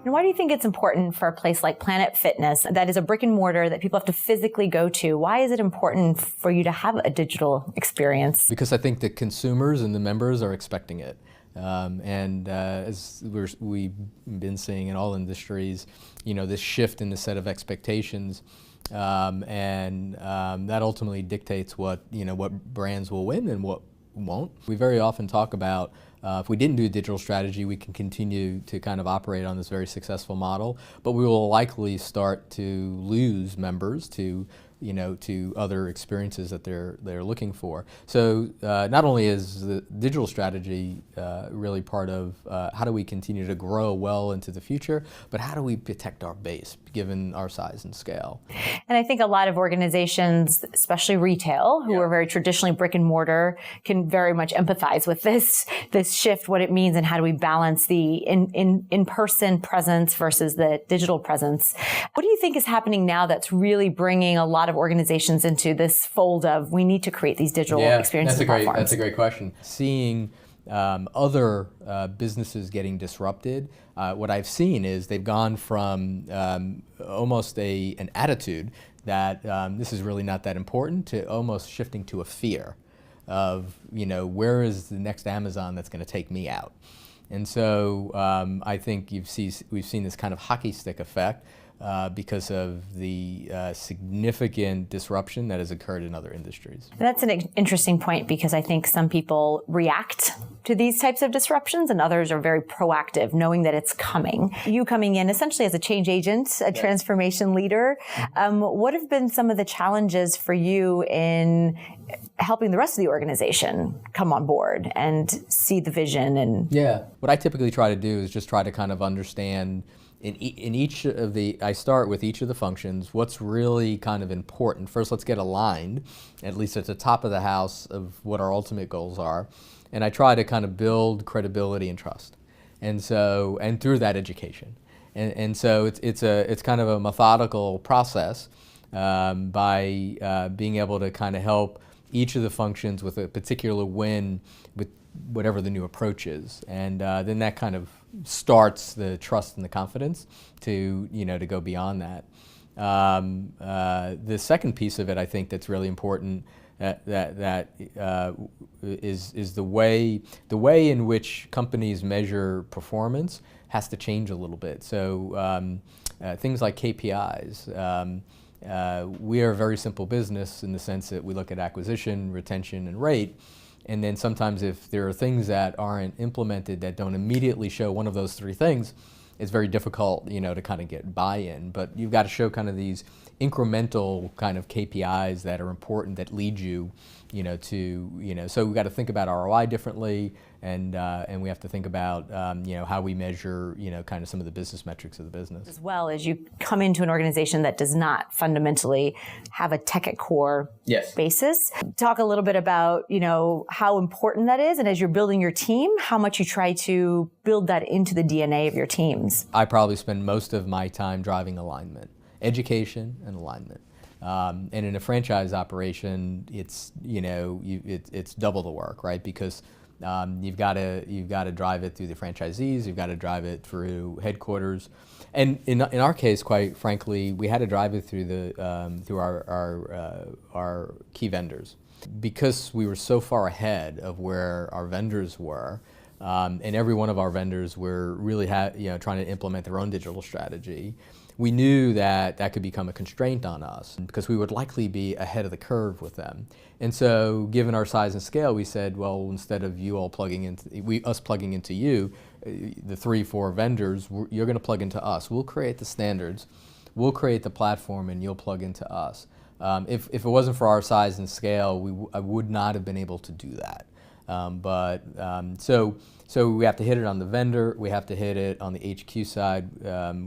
And why do you think it's important for a place like Planet Fitness that is a brick and mortar that people have to physically go to? Why is it important for you to have a digital experience? Because I think the consumers and the members are expecting it. As we've been seeing in all industries, this shift in the set of expectations, that ultimately dictates what brands will win and what won't. We very often talk about if we didn't do a digital strategy, we can continue to kind of operate on this very successful model, but we will likely start to lose members to other experiences that they're looking for. So not only is the digital strategy really part of how do we continue to grow well into the future, but how do we protect our base given our size and scale? And I think a lot of organizations, especially retail, who are very traditionally brick and mortar, can very much empathize with this shift, what it means, and how do we balance the in-person presence versus the digital presence. What do you think is happening now that's really bringing a lot of organizations into this fold of we need to create these digital experiences and platforms? That's a great question. Seeing other businesses getting disrupted, what I've seen is they've gone from almost an attitude that this is really not that important to almost shifting to a fear of, where is the next Amazon that's going to take me out? And so I think we've seen this kind of hockey stick effect because of the significant disruption that has occurred in other industries. That's an interesting point because I think some people react to these types of disruptions and others are very proactive, knowing that it's coming. You coming in essentially as a change agent, a transformation leader, what have been some of the challenges for you in helping the rest of the organization come on board and see the vision? What I typically try to do is just try to kind of understand I start with each of the functions, what's really kind of important. First, let's get aligned, at least at the top of the house, of what our ultimate goals are. And I try to kind of build credibility and trust. And through that education. And so it's kind of a methodical process by being able to kind of help each of the functions with a particular win with whatever the new approach is. And then that kind of starts the trust and the confidence to go beyond that. The second piece of it, I think, that's really important is the way in which companies measure performance has to change a little bit. So things like KPIs. We are a very simple business in the sense that we look at acquisition, retention, and rate. And then sometimes if there are things that aren't implemented that don't immediately show one of those three things, it's very difficult, to kind of get buy-in. But you've got to show kind of these incremental kind of KPIs that are important that lead you, so we've got to think about ROI differently, and we have to think about, how we measure, kind of some of the business metrics of the business. As well as you come into an organization that does not fundamentally have a tech at core basis. Talk a little bit about, how important that is, and as you're building your team, how much you try to build that into the DNA of your teams. I probably spend most of my time driving alignment, education and alignment. And in a franchise operation, it's it's double the work, right? Because you've got to drive it through the franchisees, you've got to drive it through headquarters, and in our case, quite frankly, we had to drive it through our key vendors because we were so far ahead of where our vendors were. And every one of our vendors were really trying to implement their own digital strategy. We knew that could become a constraint on us because we would likely be ahead of the curve with them. And so, given our size and scale, we said, well, instead of you all plugging into you, the 3-4 vendors, you're going to plug into us. We'll create the standards, we'll create the platform, and you'll plug into us. If it wasn't for our size and scale, I would not have been able to do that. So we have to hit it on the vendor, we have to hit it on the HQ side,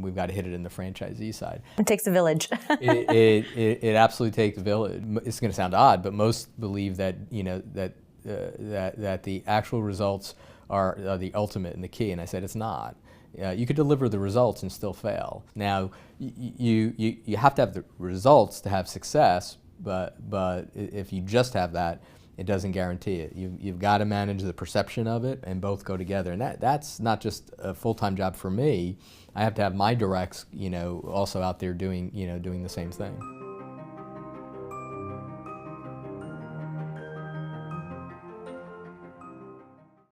we've got to hit it in the franchisee side. It takes a village. it absolutely takes a village. It's going to sound odd, but most believe that that the actual results are the ultimate and the key, and I said it's not. You could deliver the results and still fail. Now, you have to have the results to have success, but if you just have that, it doesn't guarantee it. You've got to manage the perception of it, and both go together. And that's not just a full-time job for me. I have to have my directs, also out there doing the same thing.